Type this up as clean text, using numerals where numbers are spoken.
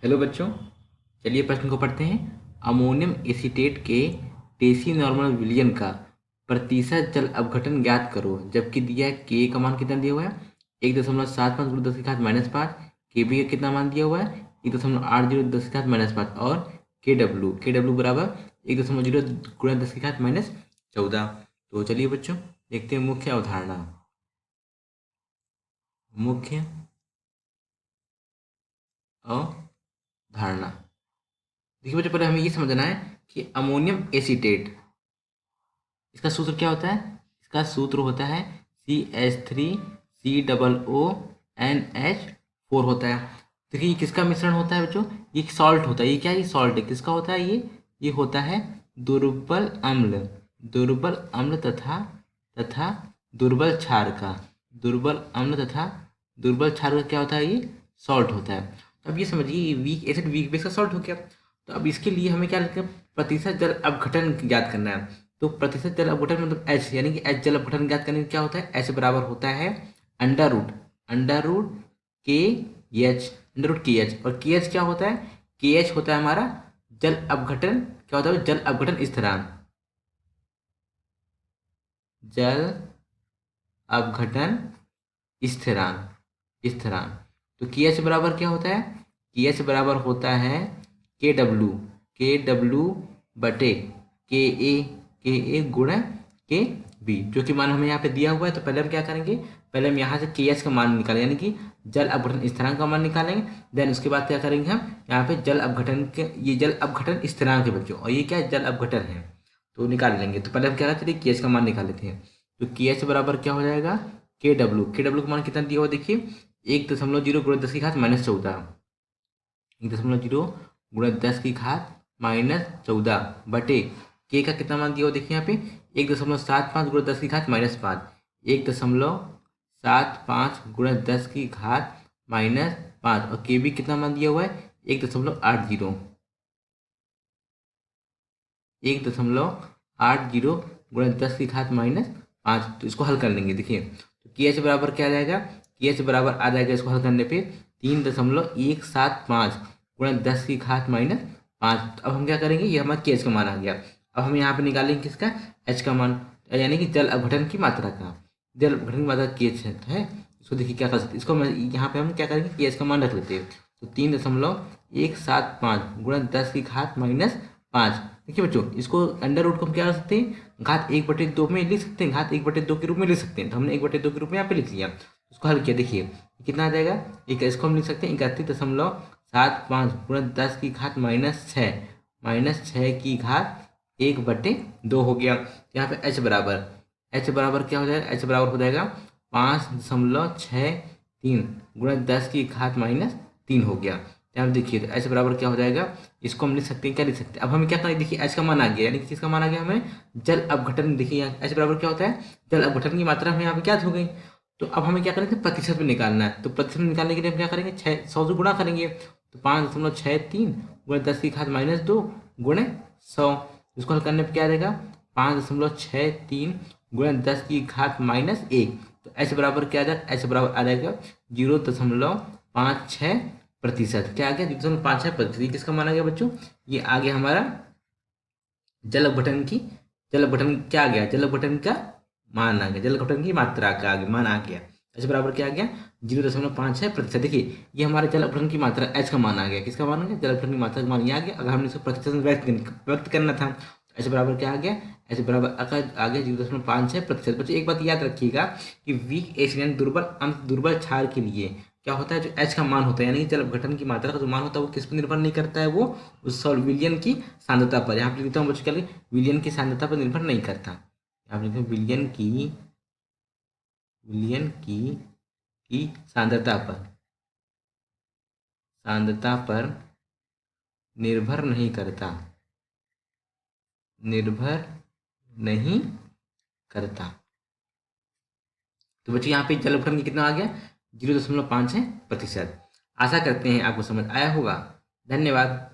Hello बच्चों, चलिए प्रश्न को पढ़ते हैं। अमोनियम एसीटेट के टेसी नॉर्मल विलयन का प्रतिशत जल अपघटन ज्ञात करो। जबकि दिया है के का मान कितना दिया हुआ है 1.75 गुणा 10 की घात -5। के बी का कितना मान दिया हुआ है 1.80 10 की घात -5। और के डब्ल्यू बराबर 1.0 गुणा 10 की घात -14। तो चलिए बच्चों देखते हैं मुख्य अवधारणा। मुख्य अवधारणा देखिए बच्चों, पहले हमें ये समझना है कि अमोनियम एसीटेट, इसका सूत्र क्या होता है। इसका सूत्र होता है CH3COONH4 होता है। देखिए ये किसका मिश्रण होता है बच्चों, ये सॉल्ट होता है। ये क्या है, ये सॉल्ट है। किसका होता है ये होता है दुर्बल अम्ल, दुर्बल अम्ल तथा तथा दुर्बल क्षार का। दुर्बल अम्ल तथा दुर्बल क्षार का क्या होता है, ये सॉल्ट होता है। तो अब ये समझिए वीक एसिड वीक बेस का सॉल्ट हो गया। तो अब इसके लिए हमें क्या लिखना है, प्रतिशत जल अपघटन ज्ञात करना है। तो प्रतिशत जल अपघटन मतलब एच, यानी कि एच जल अपघटन ज्ञात करने क्या होता है, एच बराबर होता है अंडर रूट के एच, अंडर रूट के एच। और के एच क्या होता है, के एच होता है हमारा जल अपघटन, क्या होता है जल अपघटन स्थिरांक, जल अपघटन स्थिरांक। तो के एच बराबर क्या होता है, के एच बराबर होता है के डब्ल्यू बटे के ए, गुणा के बी, जो कि मान हमें यहाँ पे दिया हुआ है। तो पहले हम क्या करेंगे, पहले हम यहाँ से के एच का मान निकालें, यानी कि जल अपघटन स्थिरांक का मान निकालेंगे। देन उसके बाद क्या करेंगे, हम यहाँ पे जल अपघटन के, ये जल अपघटन स्थिरांक है बच्चों, और ये क्या है जल अपघटन है, तो निकाल लेंगे। तो पहले हम क्या करते हैं, के एच का मान निकाल लेते हैं। तो के एच बराबर क्या हो जाएगा, के डब्ल्यू का मान कितना दिया हुआ देखिए 1.0 गुणा 10 की घात -14, 1.0 गुणा 10 की घात -14 बटे के का कितना मान दिया हुआ देखिए यहाँ पे 1.75 गुणा 10 की घात -5, 1.75 गुणा 10 की घात -5। और के भी कितना मान दिया हुआ है 1.80, 1.80 गुणा 10 की घात -5। तो इसको हल कर लेंगे। देखिए तो के एच बराबर क्या आ जाएगा, के एच बराबर आ जाएगा इसको हल करने पे 3.175 गुणा 10 की घात -5। अब हम क्या करेंगे, ये हमारा के एच का मान आ गया। अब हम यहाँ पे निकालेंगे किसका, एच का मान, यानी कि जल अपघटन की मात्रा का। जल अपघटन की मात्रा के एच है। इसको देखिए क्या कर सकते, इसको मैं यहाँ पे हम क्या करेंगे, के एच का मान रख लेते हैं। तो 3.175 गुणा 10 की घात -5। देखिए बच्चों, इसको अंडर रूट को हम क्या कर सकते हैं, घात 1/2 में लिख सकते हैं, घात 1/2 के रूप में लिख सकते हैं। तो हमने 1/2 के रूप में यहाँ पे लिख लिया, उसको हल किया। देखिए कितना आ जाएगा, एक इसको हम लिख सकते हैं 31.75 गुणा 10 की घात -6 की घात 1/2 हो गया। यहाँ पे एच बराबर क्या हो जाएगा, एच बराबर हो जाएगा 5.63 गुणा 10 की घात -3 हो गया। यहाँ पे देखिए तो एच बराबर क्या हो जाएगा, इसको हम लिख सकते हैं, क्या लिख सकते हैं। अब हमें क्या करें, देखिए एच का मान आ गया, यानी कि किसका मान आ गया हमें जल अपघटन। देखिए यहाँ एच बराबर क्या होता है, जल अपघटन की मात्रा हमें यहाँ पे ज्ञात हो गई। तो अब हमें क्या करेंगे, प्रतिशत में निकालना है। तो प्रतिशत में निकालने के लिए हम क्या करेंगे, 100 से गुणा करेंगे। तो 5.63 गुणा 10 की घात -2 गुणे 100, इसको हल करने पर क्या आ जाएगा 5.63 गुणा 10 की घात -1। तो एच बराबर क्या आ जाएगा, एच बराबर आ जाएगा 0.56%। क्या आ गया, 0.56%। ये किसका मान आ गया बच्चों, ये आ गया हमारा जल अपघटन की, जल अपघटन क्या आ गया, जल अपघटन का मान आ गया, जल अपघटन की मात्रा का आगे मान आ गया। एच बराबर क्या आ गया 0.56%। देखिए ये हमारे जल अपघटन की मात्रा एच का मान आ गया, किसका मान आ गया, जल अपघटन की मात्रा का मान ये आ गया। अगर हमने इसको प्रतिशत में व्यक्त करना था, एच बराबर क्या आ गया, एच बराबर आ गया 0.56%। बच्चे एक बात याद रखिएगा कि वीक एसिड यानी दुर्बल क्षार के लिए क्या होता है, जो एच का मान होता है, यानी कि जल अपघटन की मात्रा का जो मान होता है वो किस पर निर्भर नहीं करता है, वो उस विलयन की सांद्रता पर। यहाँ पे लिखता हूँ बच्चों, क्या विलयन की सांद्रता पर निर्भर नहीं करता। यहाँ पे लिखते विलयन की सांद्रता पर निर्भर नहीं करता, निर्भर नहीं करता। तो बच्चे यहाँ पे जल अपघटन की कितना आ गया 0.56%। आशा करते हैं आपको समझ आया होगा। धन्यवाद।